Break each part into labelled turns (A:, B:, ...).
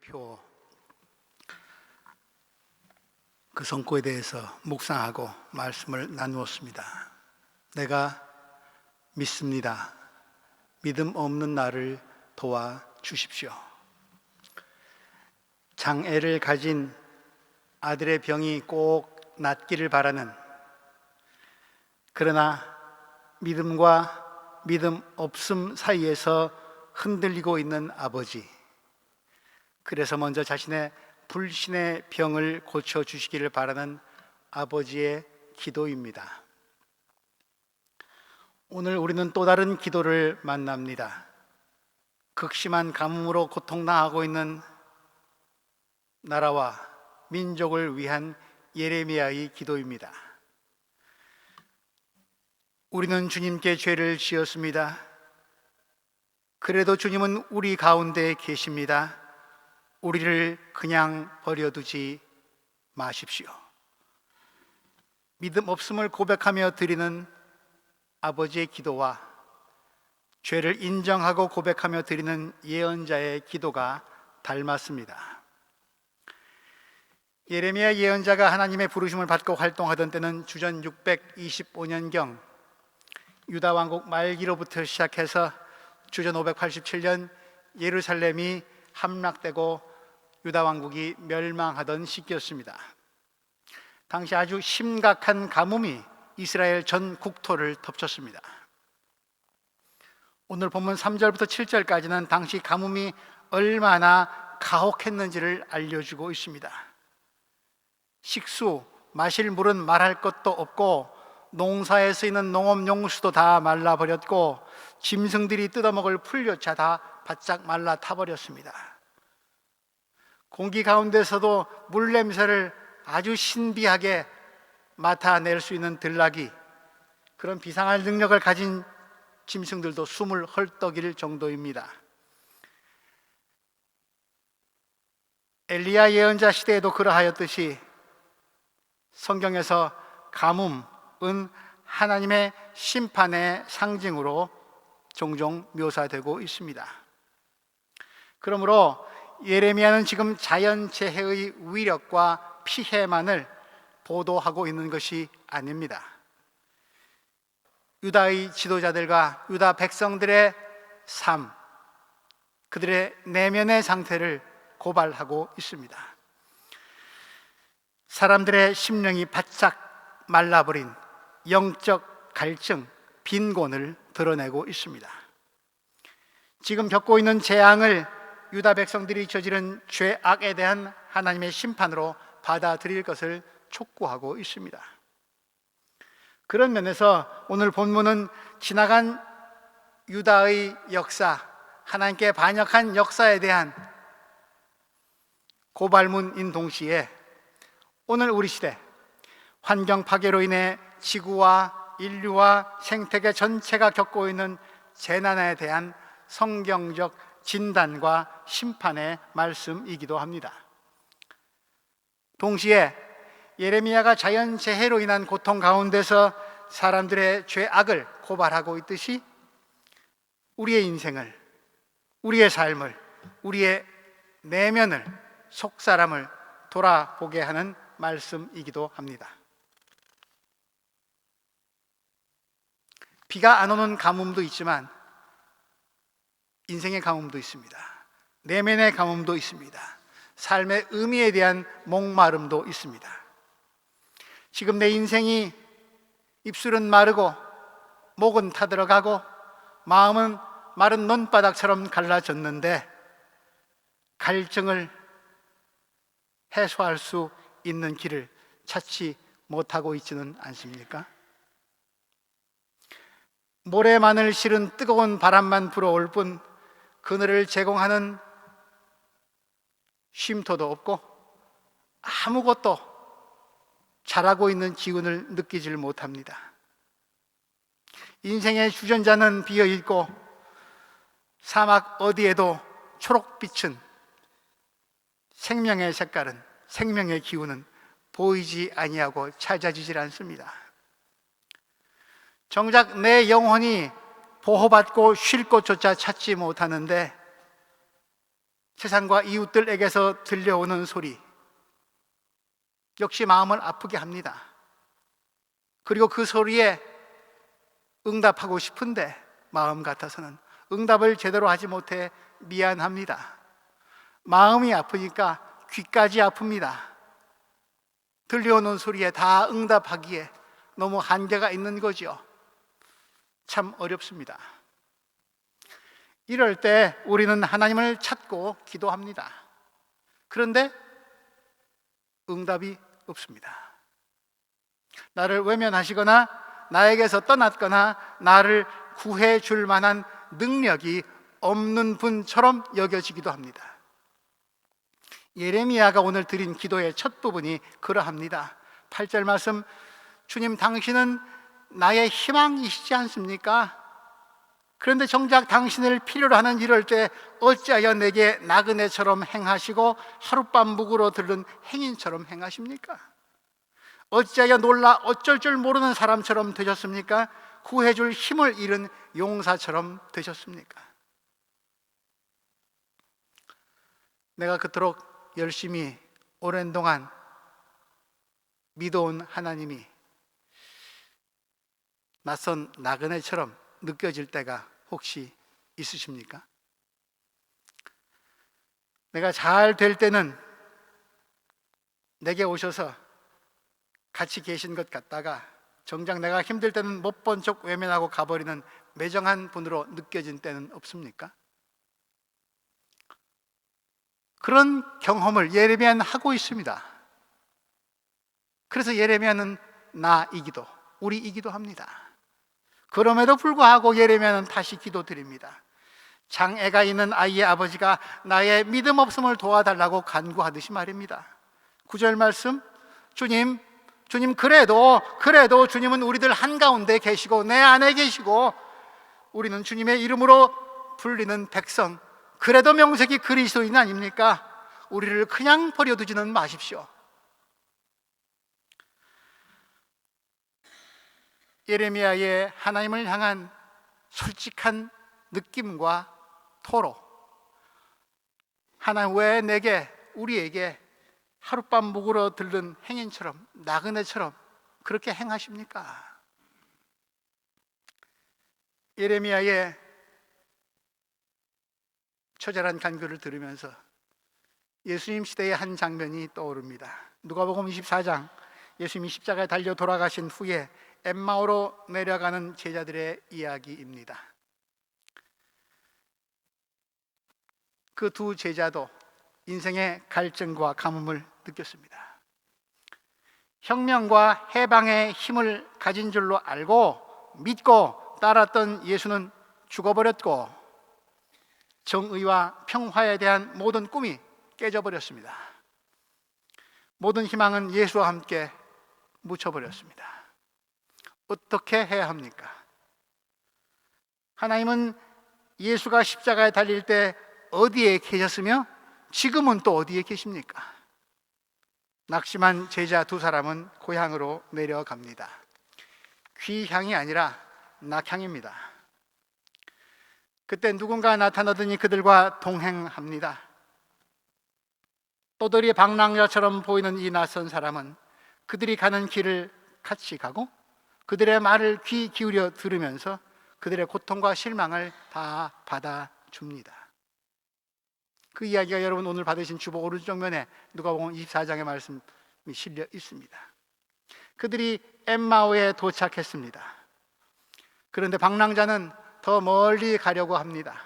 A: 표 그 성구에 대해서 묵상하고 말씀을 나누었습니다. 내가 믿습니다. 믿음 없는 나를 도와주십시오. 장애를 가진 아들의 병이 꼭 낫기를 바라는, 그러나 믿음과 믿음 없음 사이에서 흔들리고 있는 아버지, 그래서 먼저 자신의 불신의 병을 고쳐주시기를 바라는 아버지의 기도입니다. 오늘 우리는 또 다른 기도를 만납니다. 극심한 가뭄으로 고통당하고 있는 나라와 민족을 위한 예레미야의 기도입니다. 우리는 주님께 죄를 지었습니다. 그래도 주님은 우리 가운데 계십니다. 우리를 그냥 버려두지 마십시오. 믿음 없음을 고백하며 드리는 아버지의 기도와 죄를 인정하고 고백하며 드리는 예언자의 기도가 닮았습니다. 예레미야 예언자가 하나님의 부르심을 받고 활동하던 때는 주전 625년경 유다 왕국 말기로부터 시작해서 주전 587년 예루살렘이 함락되고 유다 왕국이 멸망하던 시기였습니다. 당시 아주 심각한 가뭄이 이스라엘 전 국토를 덮쳤습니다. 오늘 본문 3절부터 7절까지는 당시 가뭄이 얼마나 가혹했는지를 알려주고 있습니다. 식수, 마실 물은 말할 것도 없고 농사에 쓰이는 농업용수도 다 말라버렸고 짐승들이 뜯어먹을 풀조차 다 바짝 말라 타버렸습니다. 공기 가운데서도 물 냄새를 아주 신비하게 맡아낼 수 있는 들나귀, 그런 비상할 능력을 가진 짐승들도 숨을 헐떡일 정도입니다. 엘리야 예언자 시대에도 그러하였듯이 성경에서 가뭄은 하나님의 심판의 상징으로 종종 묘사되고 있습니다. 그러므로 예레미야는 지금 자연재해의 위력과 피해만을 보도하고 있는 것이 아닙니다. 유다의 지도자들과 유다 백성들의 삶, 그들의 내면의 상태를 고발하고 있습니다. 사람들의 심령이 바짝 말라버린 영적 갈증, 빈곤을 드러내고 있습니다. 지금 겪고 있는 재앙을 유다 백성들이 저지른 죄악에 대한 하나님의 심판으로 받아들일 것을 촉구하고 있습니다. 그런 면에서 오늘 본문은 지나간 유다의 역사, 하나님께 반역한 역사에 대한 고발문인 동시에 오늘 우리 시대 환경 파괴로 인해 지구와 인류와 생태계 전체가 겪고 있는 재난에 대한 성경적 진단과 심판의 말씀이기도 합니다. 동시에 예레미야가 자연재해로 인한 고통 가운데서 사람들의 죄악을 고발하고 있듯이 우리의 인생을, 우리의 삶을, 우리의 내면을, 속사람을 돌아보게 하는 말씀이기도 합니다. 비가 안 오는 가뭄도 있지만 인생의 가뭄도 있습니다. 내면의 가뭄도 있습니다. 삶의 의미에 대한 목마름도 있습니다. 지금 내 인생이 입술은 마르고 목은 타들어가고 마음은 마른 논바닥처럼 갈라졌는데 갈증을 해소할 수 있는 길을 찾지 못하고 있지는 않습니까? 모래만을 실은 뜨거운 바람만 불어올 뿐 그늘을 제공하는 쉼터도 없고 아무것도 자라고 있는 기운을 느끼질 못합니다. 인생의 주전자는 비어있고 사막 어디에도 초록빛은, 생명의 색깔은, 생명의 기운은 보이지 아니하고 찾아지질 않습니다. 정작 내 영혼이 보호받고 쉴 곳조차 찾지 못하는데 세상과 이웃들에게서 들려오는 소리 역시 마음을 아프게 합니다. 그리고 그 소리에 응답하고 싶은데 마음 같아서는 응답을 제대로 하지 못해 미안합니다. 마음이 아프니까 귀까지 아픕니다. 들려오는 소리에 다 응답하기에 너무 한계가 있는 거죠. 참 어렵습니다. 이럴 때 우리는 하나님을 찾고 기도합니다. 그런데 응답이 없습니다. 나를 외면하시거나 나에게서 떠났거나 나를 구해 줄 만한 능력이 없는 분처럼 여겨지기도 합니다. 예레미야가 오늘 드린 기도의 첫 부분이 그러합니다. 8절 말씀, 주님 당신은 나의 희망이시지 않습니까? 그런데 정작 당신을 필요로 하는 이럴 때 어찌하여 내게 나그네처럼 행하시고 하룻밤 묵으러 들른 행인처럼 행하십니까? 어찌하여 놀라 어쩔 줄 모르는 사람처럼 되셨습니까? 구해줄 힘을 잃은 용사처럼 되셨습니까? 내가 그토록 열심히 오랜 동안 믿어온 하나님이 낯선 나그네처럼 느껴질 때가 혹시 있으십니까? 내가 잘 될 때는 내게 오셔서 같이 계신 것 같다가 정작 내가 힘들 때는 못 본 척 외면하고 가버리는 매정한 분으로 느껴진 때는 없습니까? 그런 경험을 예레미야는 하고 있습니다. 그래서 예레미야는 나이기도 우리이기도 합니다. 그럼에도 불구하고 예레미야는 다시 기도드립니다. 장애가 있는 아이의 아버지가 나의 믿음 없음을 도와달라고 간구하듯이 말입니다. 9절 말씀, 주님 그래도 주님은 우리들 한가운데 계시고 내 안에 계시고 우리는 주님의 이름으로 불리는 백성, 그래도 명색이 그리스도인 아닙니까? 우리를 그냥 버려두지는 마십시오. 예레미야의 하나님을 향한 솔직한 느낌과 토로, 하나님 왜 우리에게 하룻밤 묵으러 들른 행인처럼 나그네처럼 그렇게 행하십니까? 예레미야의 처절한 간구를 들으면서 예수님 시대의 한 장면이 떠오릅니다. 누가복음 24장, 예수님이 십자가에 달려 돌아가신 후에 엠마오로 내려가는 제자들의 이야기입니다. 그 두 제자도 인생의 갈증과 가뭄을 느꼈습니다. 혁명과 해방의 힘을 가진 줄로 알고 믿고 따랐던 예수는 죽어버렸고 정의와 평화에 대한 모든 꿈이 깨져버렸습니다. 모든 희망은 예수와 함께 묻혀버렸습니다. 어떻게 해야 합니까? 하나님은 예수가 십자가에 달릴 때 어디에 계셨으며 지금은 또 어디에 계십니까? 낙심한 제자 두 사람은 고향으로 내려갑니다. 귀향이 아니라 낙향입니다. 그때 누군가 나타나더니 그들과 동행합니다. 떠돌이 방랑자처럼 보이는 이 낯선 사람은 그들이 가는 길을 같이 가고 그들의 말을 귀 기울여 들으면서 그들의 고통과 실망을 다 받아줍니다. 그 이야기가 여러분 오늘 받으신 주보 오른쪽 면에 누가복음 24장의 말씀이 실려 있습니다. 그들이 엠마오에 도착했습니다. 그런데 방랑자는 더 멀리 가려고 합니다.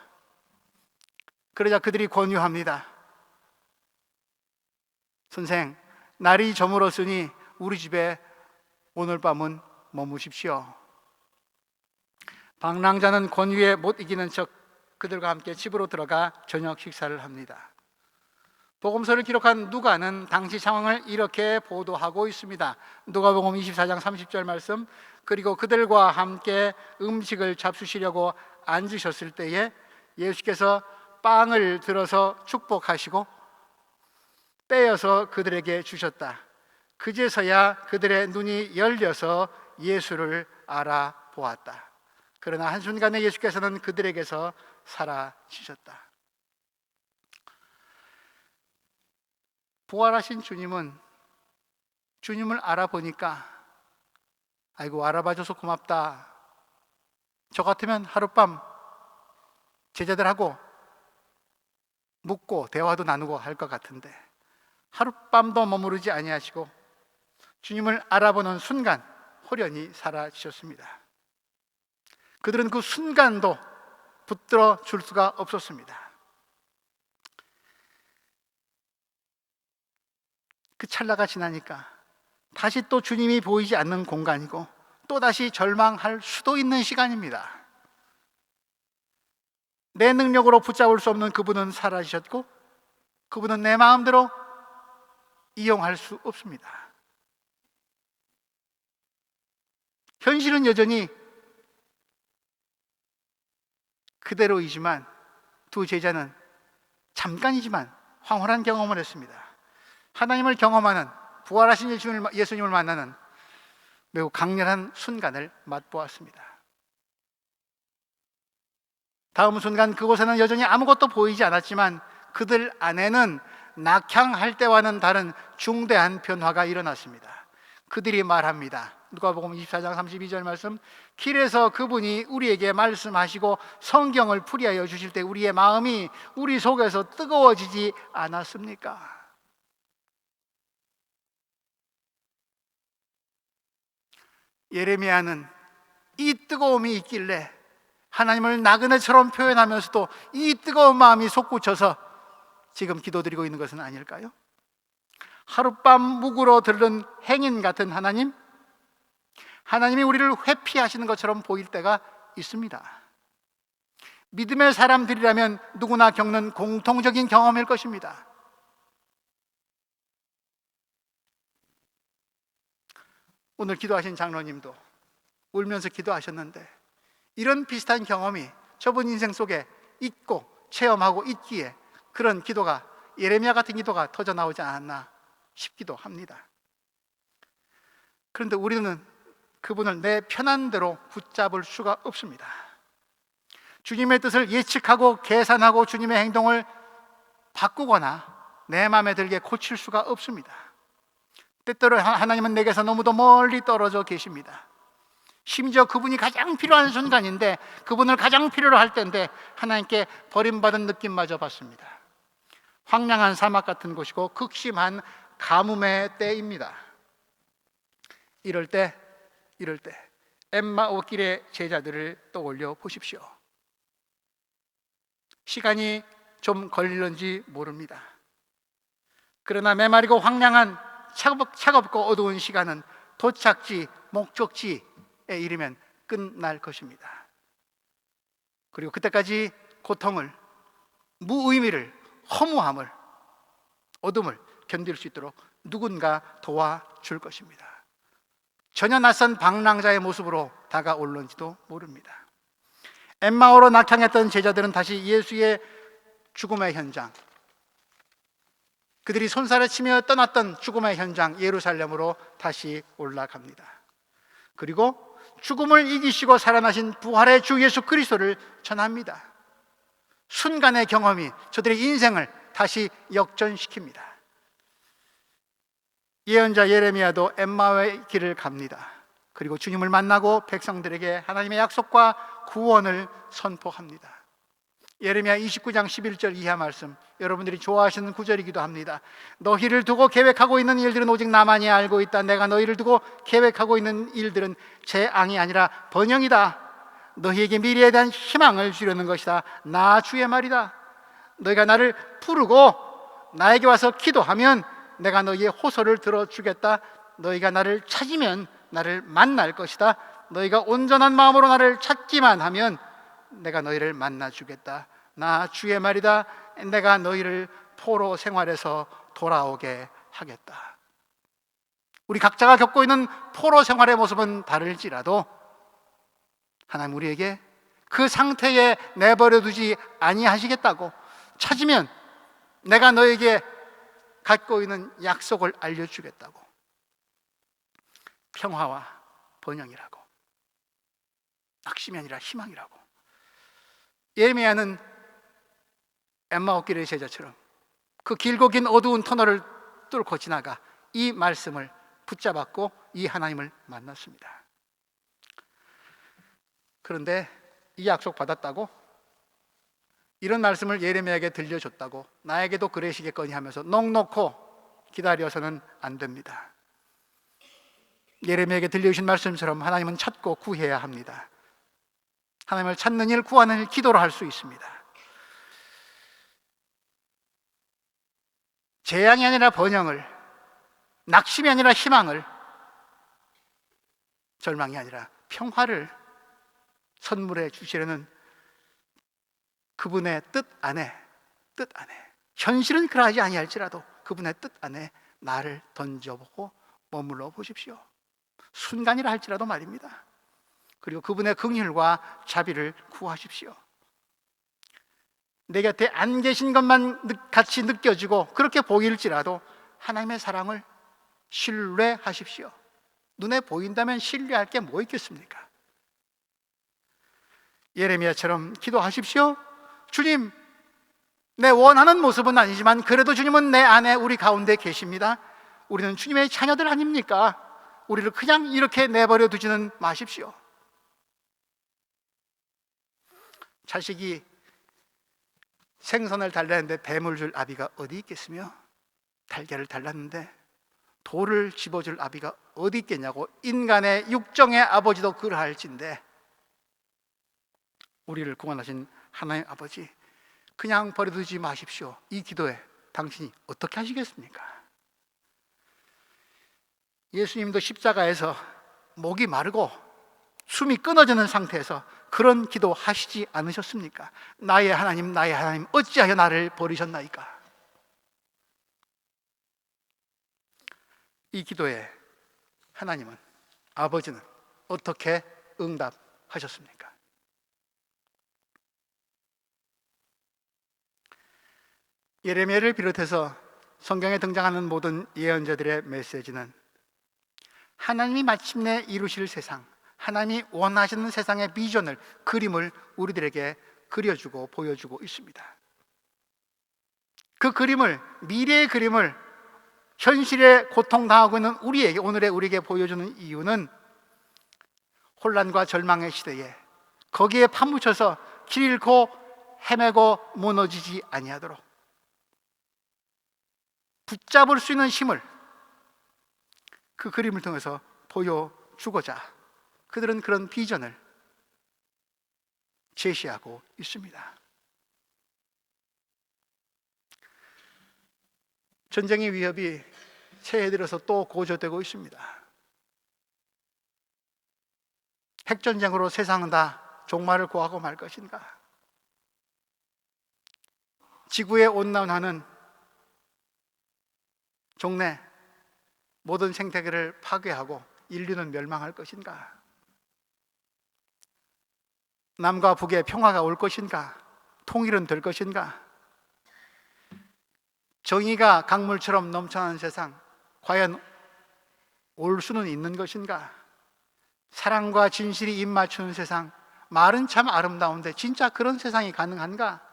A: 그러자 그들이 권유합니다. 선생, 날이 저물었으니 우리 집에 오늘 밤은 머무십시오. 방랑자는 권유에 못 이기는 척 그들과 함께 집으로 들어가 저녁 식사를 합니다. 복음서를 기록한 누가는 당시 상황을 이렇게 보도하고 있습니다. 누가복음 24장 30절 말씀, 그리고 그들과 함께 음식을 잡수시려고 앉으셨을 때에 예수께서 빵을 들어서 축복하시고 떼어서 그들에게 주셨다. 그제서야 그들의 눈이 열려서 예수를 알아보았다. 그러나 한순간에 예수께서는 그들에게서 사라지셨다. 부활하신 주님을 알아보니까 아이고 알아봐줘서 고맙다. 저 같으면 하룻밤 제자들하고 묵고 대화도 나누고 할 것 같은데 하룻밤도 머무르지 아니하시고 주님을 알아보는 순간 호련히 사라지셨습니다. 그들은 그 순간도 붙들어 줄 수가 없었습니다. 그 찰나가 지나니까 다시 또 주님이 보이지 않는 공간이고 또다시 절망할 수도 있는 시간입니다. 내 능력으로 붙잡을 수 없는 그분은 사라지셨고 그분은 내 마음대로 이용할 수 없습니다. 현실은 여전히 그대로이지만 두 제자는 잠깐이지만 황홀한 경험을 했습니다. 하나님을 경험하는 부활하신 예수님을 만나는 매우 강렬한 순간을 맛보았습니다. 다음 순간 그곳에는 여전히 아무것도 보이지 않았지만 그들 안에는 낙향할 때와는 다른 중대한 변화가 일어났습니다. 그들이 말합니다. 누가복음 24장 32절 말씀, 길에서 그분이 우리에게 말씀하시고 성경을 풀이하여 주실 때 우리의 마음이 우리 속에서 뜨거워지지 않았습니까? 예레미야는 이 뜨거움이 있길래 하나님을 나그네처럼 표현하면서도 이 뜨거운 마음이 솟구쳐서 지금 기도드리고 있는 것은 아닐까요? 하룻밤 묵으로 들른 행인 같은 하나님이 우리를 회피하시는 것처럼 보일 때가 있습니다. 믿음의 사람들이라면 누구나 겪는 공통적인 경험일 것입니다. 오늘 기도하신 장로님도 울면서 기도하셨는데 이런 비슷한 경험이 저분 인생 속에 있고 체험하고 있기에 그런 기도가, 예레미야 같은 기도가 터져 나오지 않았나 싶기도 합니다. 그런데 우리는 그분을 내 편한 대로 붙잡을 수가 없습니다. 주님의 뜻을 예측하고 계산하고 주님의 행동을 바꾸거나 내 마음에 들게 고칠 수가 없습니다. 때때로 하나님은 내게서 너무도 멀리 떨어져 계십니다. 심지어 그분이 가장 필요한 순간인데, 그분을 가장 필요로 할 때인데 하나님께 버림받은 느낌마저 받습니다. 황량한 사막 같은 곳이고 극심한 가뭄의 때입니다. 이럴 때 엠마오 길의 제자들을 떠올려 보십시오. 시간이 좀 걸릴는지 모릅니다. 그러나 메마르고 황량한 차갑고 어두운 시간은 도착지, 목적지에 이르면 끝날 것입니다. 그리고 그때까지 고통을, 무의미를, 허무함을, 어둠을 견딜 수 있도록 누군가 도와줄 것입니다. 전혀 낯선 방랑자의 모습으로 다가올는지도 모릅니다. 엠마오로 낙향했던 제자들은 다시 예수의 죽음의 현장, 그들이 손살을 치며 떠났던 죽음의 현장 예루살렘으로 다시 올라갑니다. 그리고 죽음을 이기시고 살아나신 부활의 주 예수 그리스도를 전합니다. 순간의 경험이 저들의 인생을 다시 역전시킵니다. 예언자 예레미야도 엠마오의 길을 갑니다. 그리고 주님을 만나고 백성들에게 하나님의 약속과 구원을 선포합니다. 예레미야 29장 11절 이하 말씀, 여러분들이 좋아하시는 구절이기도 합니다. 너희를 두고 계획하고 있는 일들은 오직 나만이 알고 있다. 내가 너희를 두고 계획하고 있는 일들은 재앙이 아니라 번영이다. 너희에게 미래에 대한 희망을 주려는 것이다. 나 주의 말이다. 너희가 나를 부르고 나에게 와서 기도하면 내가 너희의 호소를 들어주겠다. 너희가 나를 찾으면 나를 만날 것이다. 너희가 온전한 마음으로 나를 찾기만 하면 내가 너희를 만나주겠다. 나 주의 말이다. 내가 너희를 포로 생활에서 돌아오게 하겠다. 우리 각자가 겪고 있는 포로 생활의 모습은 다를지라도 하나님 우리에게 그 상태에 내버려 두지 아니하시겠다고, 찾으면 내가 너에게 갖고 있는 약속을 알려주겠다고, 평화와 번영이라고, 낙심이 아니라 희망이라고. 예레미야는 엠마오 길의 제자처럼 그 길고 긴 어두운 터널을 뚫고 지나가 이 말씀을 붙잡았고 이 하나님을 만났습니다. 그런데 이 약속 받았다고, 이런 말씀을 예레미야에게 들려줬다고 나에게도 그러시겠거니 하면서 넋놓고 기다려서는 안 됩니다. 예레미야에게 들려주신 말씀처럼 하나님은 찾고 구해야 합니다. 하나님을 찾는 일, 구하는 일, 기도로 할 수 있습니다. 재앙이 아니라 번영을, 낙심이 아니라 희망을, 절망이 아니라 평화를 선물해 주시려는 그분의 뜻 안에 현실은 그러하지 아니할지라도 그분의 뜻 안에 나를 던져보고 머물러 보십시오. 순간이라 할지라도 말입니다. 그리고 그분의 긍휼과 자비를 구하십시오. 내 곁에 안 계신 것만 같이 느껴지고 그렇게 보일지라도 하나님의 사랑을 신뢰하십시오. 눈에 보인다면 신뢰할 게 뭐 있겠습니까? 예레미야처럼 기도하십시오. 주님, 내 원하는 모습은 아니지만 그래도 주님은 내 안에 우리 가운데 계십니다. 우리는 주님의 자녀들 아닙니까? 우리를 그냥 이렇게 내버려 두지는 마십시오. 자식이 생선을 달라는데 뱀을 줄 아비가 어디 있겠으며, 달걀을 달랐는데 돌을 집어줄 아비가 어디 있겠냐고. 인간의 육정의 아버지도 그러할진데 우리를 구원하신 하나님 아버지, 그냥 버려두지 마십시오. 이 기도에 당신이 어떻게 하시겠습니까? 예수님도 십자가에서 목이 마르고 숨이 끊어지는 상태에서 그런 기도 하시지 않으셨습니까? 나의 하나님, 나의 하나님, 어찌하여 나를 버리셨나이까? 이 기도에 하나님은, 아버지는 어떻게 응답하셨습니까? 예레미야를 비롯해서 성경에 등장하는 모든 예언자들의 메시지는 하나님이 마침내 이루실 세상, 하나님이 원하시는 세상의 비전을, 그림을 우리들에게 그려주고 보여주고 있습니다. 그 그림을, 미래의 그림을 현실에 고통당하고 있는 우리에게, 오늘의 우리에게 보여주는 이유는 혼란과 절망의 시대에 거기에 파묻혀서 길 잃고 헤매고 무너지지 아니하도록 붙잡을 수 있는 힘을 그 그림을 통해서 보여주고자 그들은 그런 비전을 제시하고 있습니다. 전쟁의 위협이 새해 들어서 또 고조되고 있습니다. 핵전쟁으로 세상은 다 종말을 고하고 말 것인가? 지구의 온난화는 종래 모든 생태계를 파괴하고 인류는 멸망할 것인가? 남과 북의 평화가 올 것인가? 통일은 될 것인가? 정의가 강물처럼 넘쳐나는 세상, 과연 올 수는 있는 것인가? 사랑과 진실이 입맞추는 세상, 말은 참 아름다운데 진짜 그런 세상이 가능한가?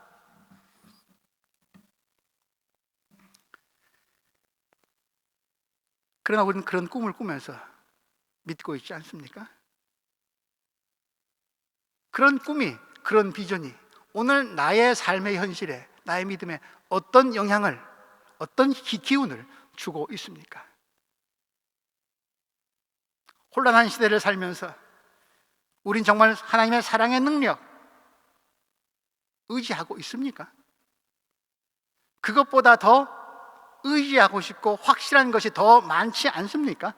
A: 그러나 우리는 그런 꿈을 꾸면서 믿고 있지 않습니까? 그런 꿈이, 그런 비전이 오늘 나의 삶의 현실에, 나의 믿음에 어떤 영향을, 어떤 기운을 주고 있습니까? 혼란한 시대를 살면서 우린 정말 하나님의 사랑의 능력 의지하고 있습니까? 그것보다 더 의지하고 싶고 확실한 것이 더 많지 않습니까?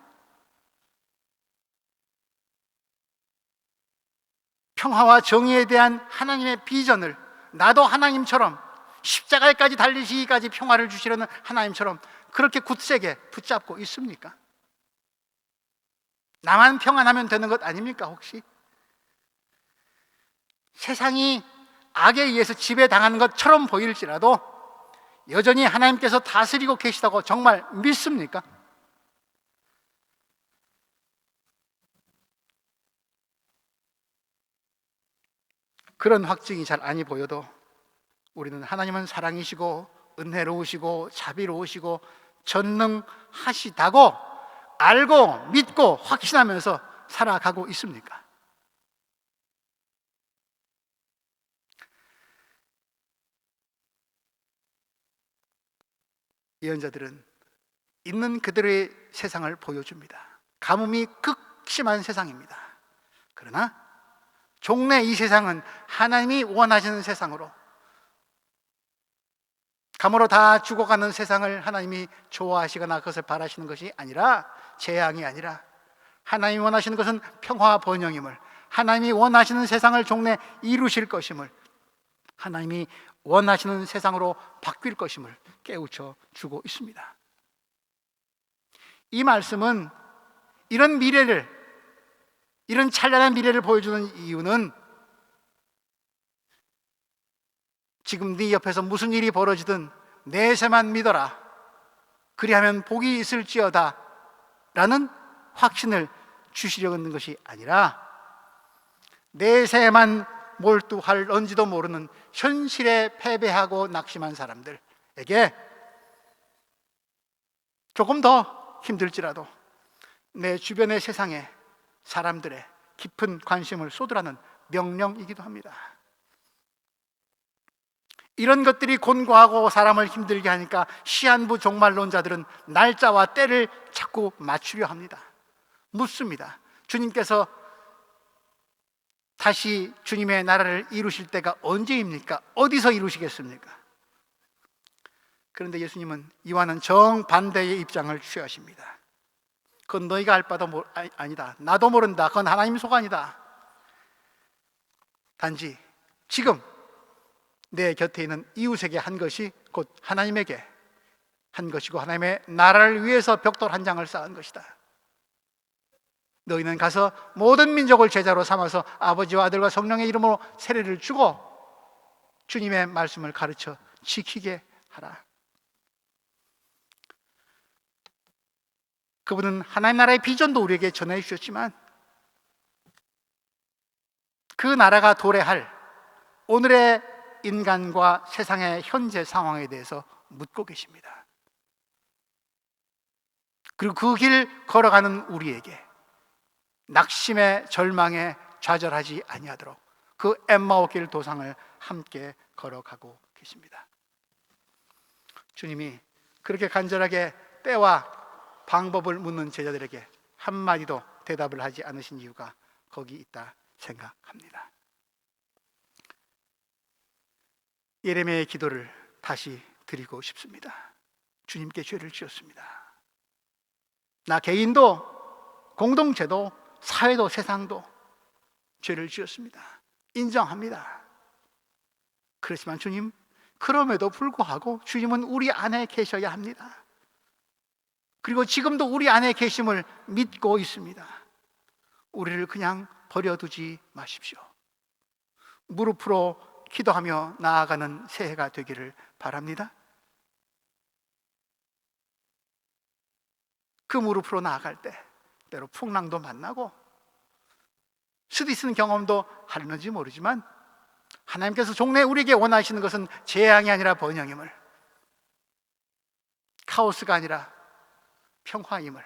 A: 평화와 정의에 대한 하나님의 비전을 나도 하나님처럼 십자가에까지 달리시기까지 평화를 주시려는 하나님처럼 그렇게 굳세게 붙잡고 있습니까? 나만 평안하면 되는 것 아닙니까 혹시? 세상이 악에 의해서 지배당하는 것처럼 보일지라도 여전히 하나님께서 다스리고 계시다고 정말 믿습니까? 그런 확증이 잘 아니 보여도 우리는 하나님은 사랑이시고 은혜로우시고 자비로우시고 전능하시다고 알고 믿고 확신하면서 살아가고 있습니까? 예언자들은 있는 그대로의 세상을 보여줍니다. 가뭄이 극심한 세상입니다. 그러나 종래 이 세상은 하나님이 원하시는 세상으로, 감으로 다 죽어가는 세상을 하나님이 좋아하시거나 그것을 바라시는 것이 아니라, 재앙이 아니라 하나님이 원하시는 것은 평화 번영임을, 하나님이 원하시는 세상을 종래 이루실 것임을, 하나님이 원하시는 세상으로 바뀔 것임을 깨우쳐 주고 있습니다. 이 말씀은 이런 미래를, 이런 찬란한 미래를 보여주는 이유는 지금 네 옆에서 무슨 일이 벌어지든 내세만 믿어라, 그리하면 복이 있을지어다 라는 확신을 주시려는 것이 아니라, 내세만 몰두할런지도 모르는 현실에 패배하고 낙심한 사람들에게 조금 더 힘들지라도 내 주변의 세상에 사람들의 깊은 관심을 쏟으라는 명령이기도 합니다. 이런 것들이 곤고하고 사람을 힘들게 하니까 시한부 종말론자들은 날짜와 때를 자꾸 맞추려 합니다. 묻습니다. 주님께서 다시 주님의 나라를 이루실 때가 언제입니까? 어디서 이루시겠습니까? 그런데 예수님은 이와는 정반대의 입장을 취하십니다. 그건 너희가 알 바도 아니다. 나도 모른다. 그건 하나님 소관이다. 단지 지금 내 곁에 있는 이웃에게 한 것이 곧 하나님에게 한 것이고, 하나님의 나라를 위해서 벽돌 한 장을 쌓은 것이다. 너희는 가서 모든 민족을 제자로 삼아서 아버지와 아들과 성령의 이름으로 세례를 주고 주님의 말씀을 가르쳐 지키게 하라. 그분은 하나님 나라의 비전도 우리에게 전해 주셨지만, 그 나라가 도래할 오늘의 인간과 세상의 현재 상황에 대해서 묻고 계십니다. 그리고 그 길 걸어가는 우리에게 낙심에 절망에 좌절하지 아니하도록 그 엠마오 길 도상을 함께 걸어가고 계십니다. 주님이 그렇게 간절하게 때와 방법을 묻는 제자들에게 한마디도 대답을 하지 않으신 이유가 거기 있다 생각합니다. 예레미야의 기도를 다시 드리고 싶습니다. 주님께 죄를 지었습니다. 나 개인도 공동체도 사회도 세상도 죄를 지었습니다. 인정합니다. 그렇지만 주님, 그럼에도 불구하고 주님은 우리 안에 계셔야 합니다. 그리고 지금도 우리 안에 계심을 믿고 있습니다. 우리를 그냥 버려두지 마십시오. 무릎으로 기도하며 나아가는 새해가 되기를 바랍니다. 그 무릎으로 나아갈 때 때로 풍랑도 만나고 스디슨 경험도 하는지 모르지만, 하나님께서 종래 우리에게 원하시는 것은 재앙이 아니라 번영임을, 카오스가 아니라 평화임을,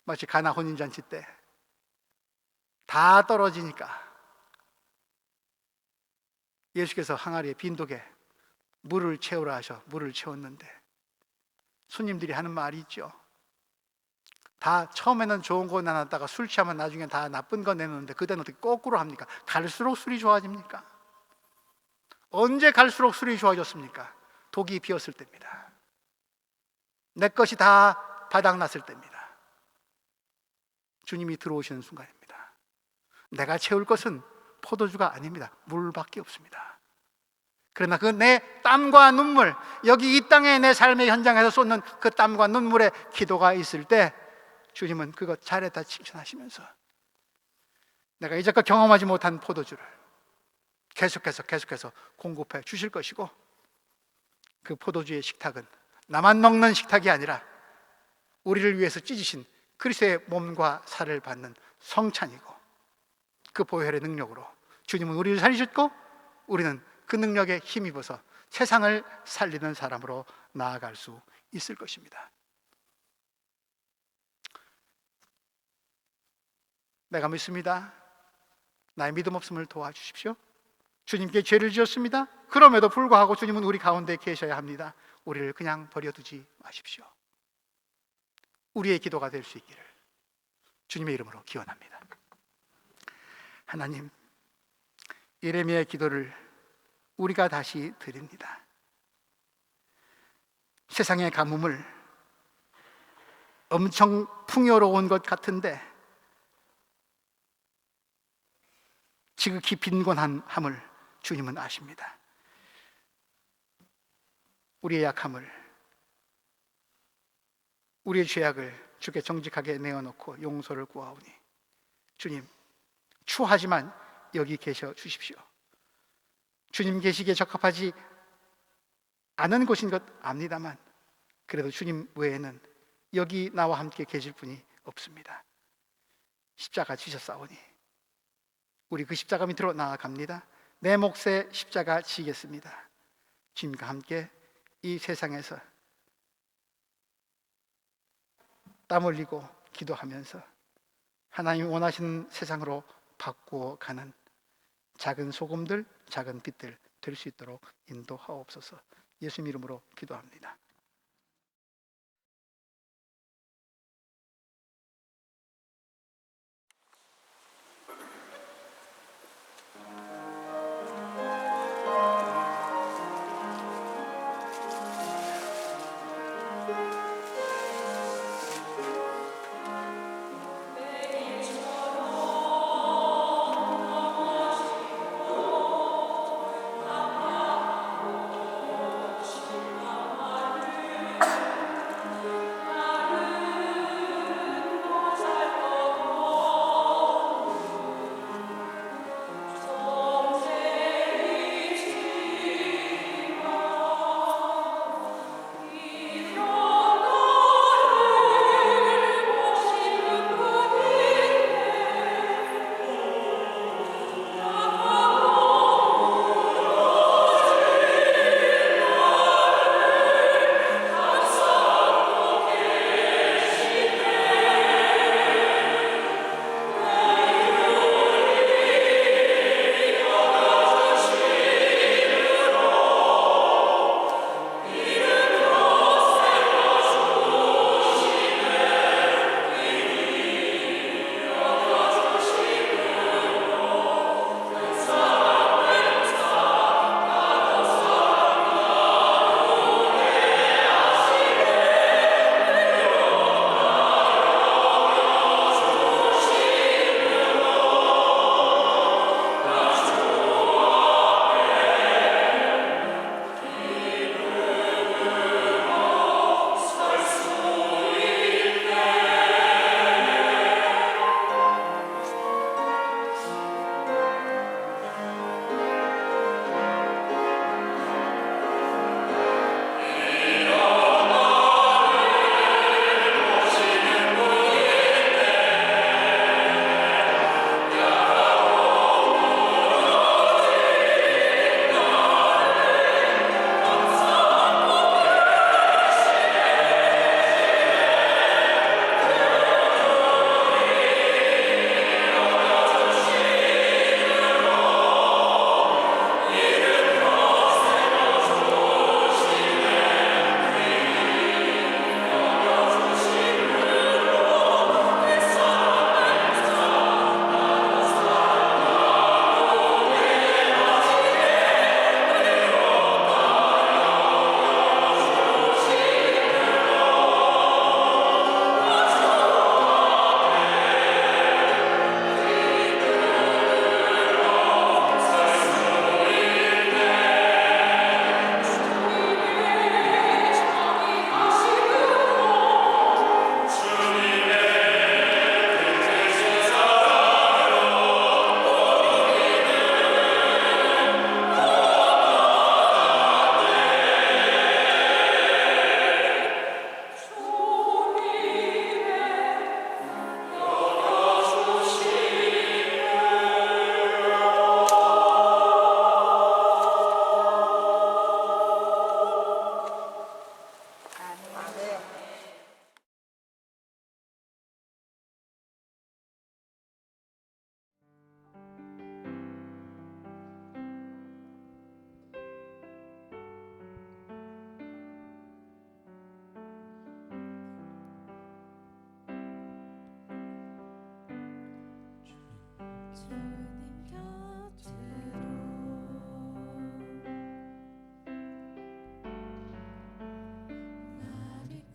A: 마치 가나 혼인잔치 때 다 떨어지니까 예수께서 항아리에 빈독에 물을 채우라 하셔 물을 채웠는데, 손님들이 하는 말이 있죠. 다 처음에는 좋은 거 나눴다가 술 취하면 나중에 다 나쁜 거 내놓는데 그때는 어떻게 거꾸로 합니까? 갈수록 술이 좋아집니까? 언제 갈수록 술이 좋아졌습니까? 독이 비었을 때입니다. 내 것이 다 바닥났을 때입니다. 주님이 들어오시는 순간입니다. 내가 채울 것은 포도주가 아닙니다. 물밖에 없습니다. 그러나 그 내 땀과 눈물, 여기 이 땅에 내 삶의 현장에서 쏟는 그 땀과 눈물의 기도가 있을 때 주님은 그것 잘했다 칭찬하시면서 내가 이제껏 경험하지 못한 포도주를 계속해서 공급해 주실 것이고, 그 포도주의 식탁은 나만 먹는 식탁이 아니라 우리를 위해서 찢으신 그리스도의 몸과 살을 받는 성찬이고, 그 보혈의 능력으로 주님은 우리를 살리셨고 우리는 그 능력에 힘입어서 세상을 살리는 사람으로 나아갈 수 있을 것입니다. 내가 믿습니다. 나의 믿음 없음을 도와주십시오. 주님께 죄를 지었습니다. 그럼에도 불구하고 주님은 우리 가운데 계셔야 합니다. 우리를 그냥 버려두지 마십시오. 우리의 기도가 될 수 있기를 주님의 이름으로 기원합니다. 하나님, 예레미야의 기도를 우리가 다시 드립니다. 세상의 가뭄을 엄청 풍요로운 것 같은데 지극히 빈곤함을 주님은 아십니다. 우리의 약함을, 우리의 죄악을 주께 정직하게 내어놓고 용서를 구하오니 주님, 추하지만 여기 계셔 주십시오. 주님 계시기에 적합하지 않은 곳인 것 압니다만 그래도 주님 외에는 여기 나와 함께 계실 분이 없습니다. 십자가 지셨사오니 우리 그 십자가 밑으로 나아갑니다. 내 몫에 십자가 지겠습니다. 주님과 함께 이 세상에서 땀 흘리고 기도하면서 하나님이 원하시는 세상으로 바꾸어 가는 작은 소금들, 작은 빛들 될 수 있도록 인도하옵소서. 예수님 이름으로 기도합니다.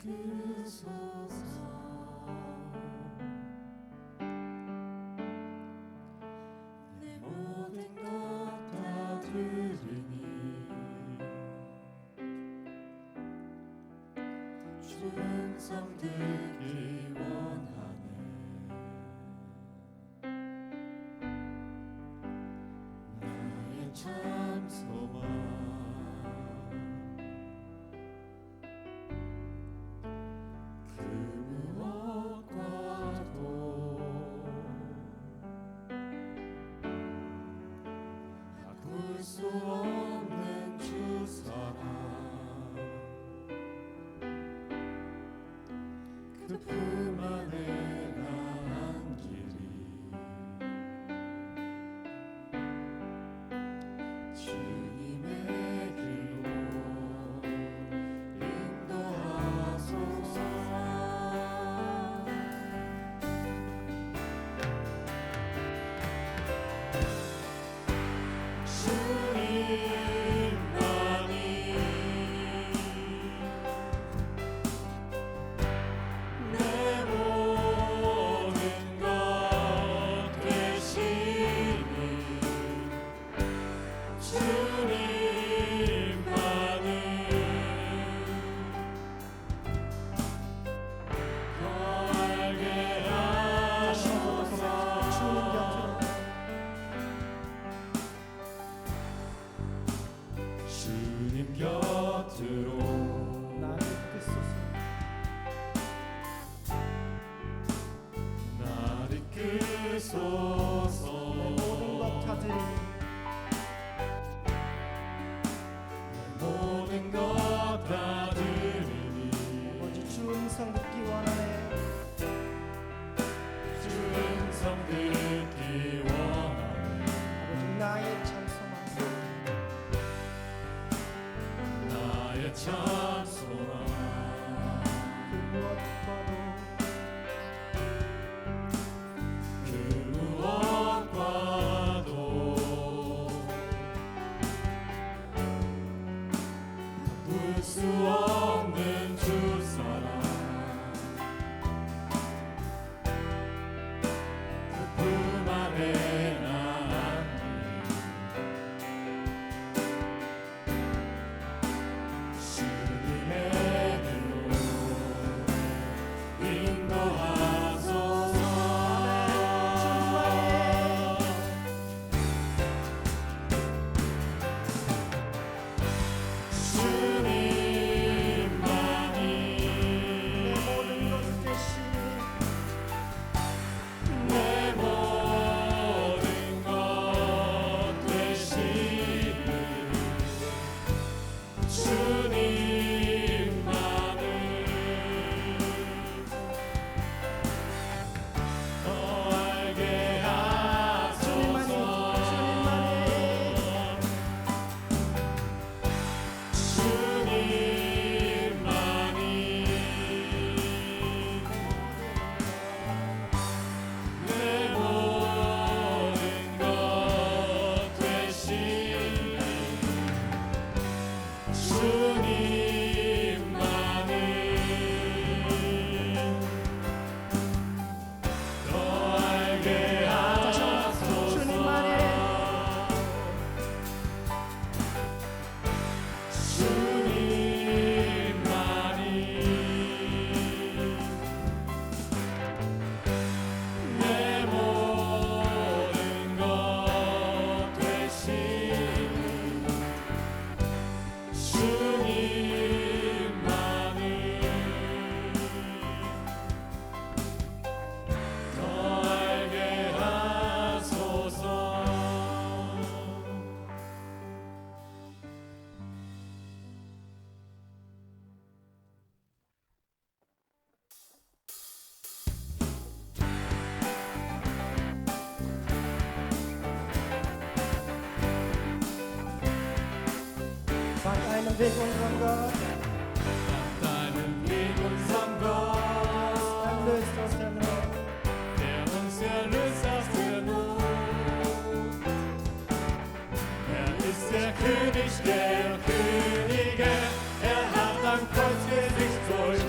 B: 내 모든 것 다 드리니 주 음성 듣기 원하네. 나의 참 소망 그 무엇과도 바꿀 수 없는 주 사랑 그 품 안에 나한 길이 주님의 길로 인도하소서. 주님만이 내 모든 것 되시니 주님만을 더 알게 하소서. 주님 곁으로
C: 나를 이끄소서.
B: 나를 이끄소서.
C: 내 모든 것 다 드리니
B: 모든 것 다 드리니
C: 아버지 주 음성 듣기 원하네.
B: 주 음성 듣기 원하네.
C: 아버지 나의 참 소망
B: 나의 참 소망
C: 그 무엇과도
B: 그 무엇과도 바꿀 수 없는 주 사랑 그 품 안에 나는 주님의 길로 인도하소서. 주님만이
C: 내 모든 것 되시니
B: 내 모든 것 되시니 주님만을 더 알게 하소서. 주님만이 내 모든 것 되시니 주님만을 더 알게 하소서. 주님만이 내 모든 것 되시니 주님만을 더 알게 하소서.
C: 방아이는 대군 선거
B: 나는 미군 선거
C: 스탠드
B: der König der Könige, er hat am Kreuz für dich durch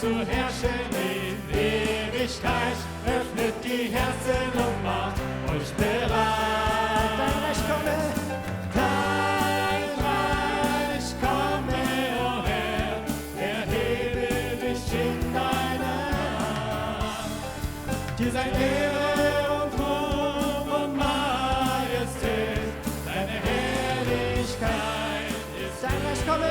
B: zu herrschen in Ewigkeit. Öffnet die Herzen und macht euch bereit.
C: Dein Reich komme,
B: Dein Reich komme, o Herr, erhebe dich in deiner Hand. Dir sei Ehre und Ruhm und Majestät, deine Herrlichkeit ist
C: dein Reich komme,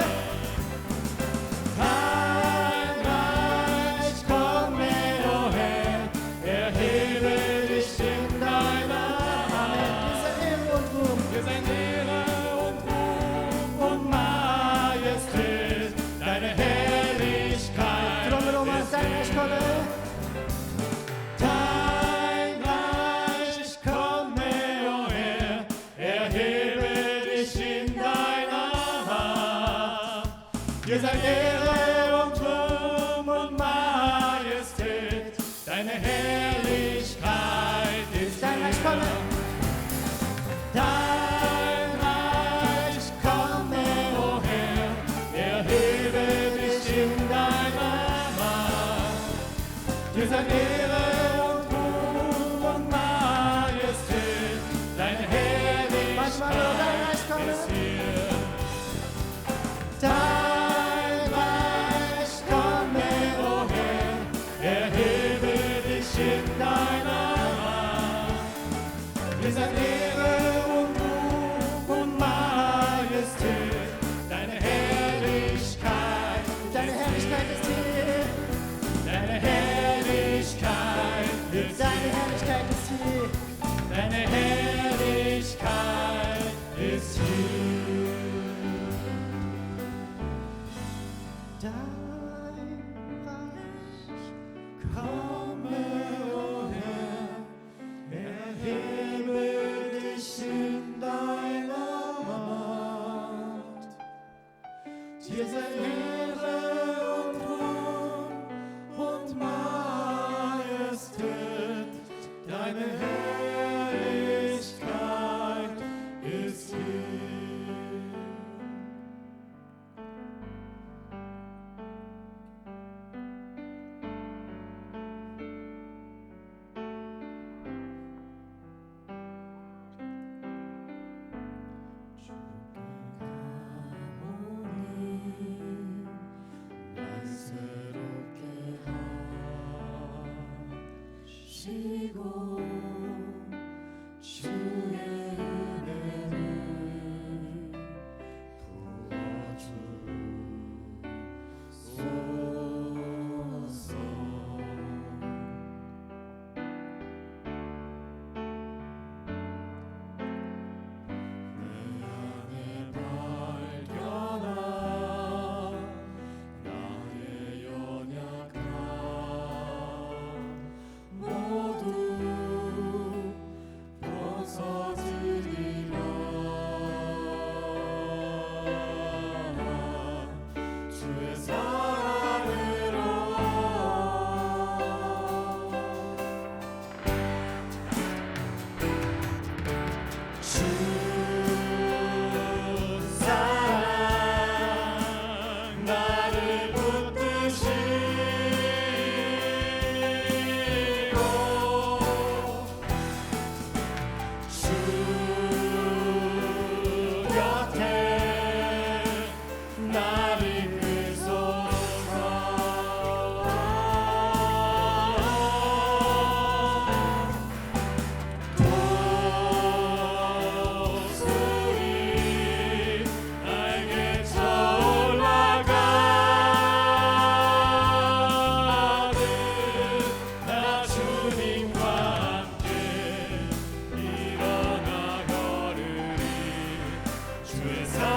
B: Dein Reich komme, o Herr, erhebe dich in deiner Hand.
C: diese Ehre und Ruhm.
B: Dir sei Ehre und Ruhm und Majestät, deine Herrlichkeit
C: Drum nochmal,
B: ist
C: dein Reich komme,
B: Dein Reich komme, o Herr, erhebe dich in deiner Hand. Dir sei Ehre und Ruhm und Majestät, deine Herrlichkeit ist
C: dein Reich komme,
B: Dein Reich komme, o Herr, erhebe dich in deiner Macht. Dir sei Ehre und Ruhm und Majestät, deine
C: manchmal nur dein Reich
B: Herrlichkeit
C: komme.
B: ist hier. Dein Reich komme, o Herr, erhebe dich in deiner Macht. Dir sei Ehre und Ruhm und Majestät, deine Herrlichkeit
C: ist hier,
B: deine Herrlichkeit ist
C: deine Herrlichkeit ist hier.
B: deine Herrlichkeit ist hier.
C: Dein Reich
B: Komme, o Herr, erhebe dich in deiner Macht. Dir sei Ehre und Ruhm und Majestät, deine Herrlichkeit ist hier. 날스럽게 하시고 주의 은혜를 부어주소서. 내 안에 발견한 나의 연약함 모두 벗어지리라. 주의 사랑으로 주 사랑 나를 붙드시고 주 곁에 나를 도수리 날개 쳐올라가는 나 주님과 함께 일어나 걸으리. 주의 사랑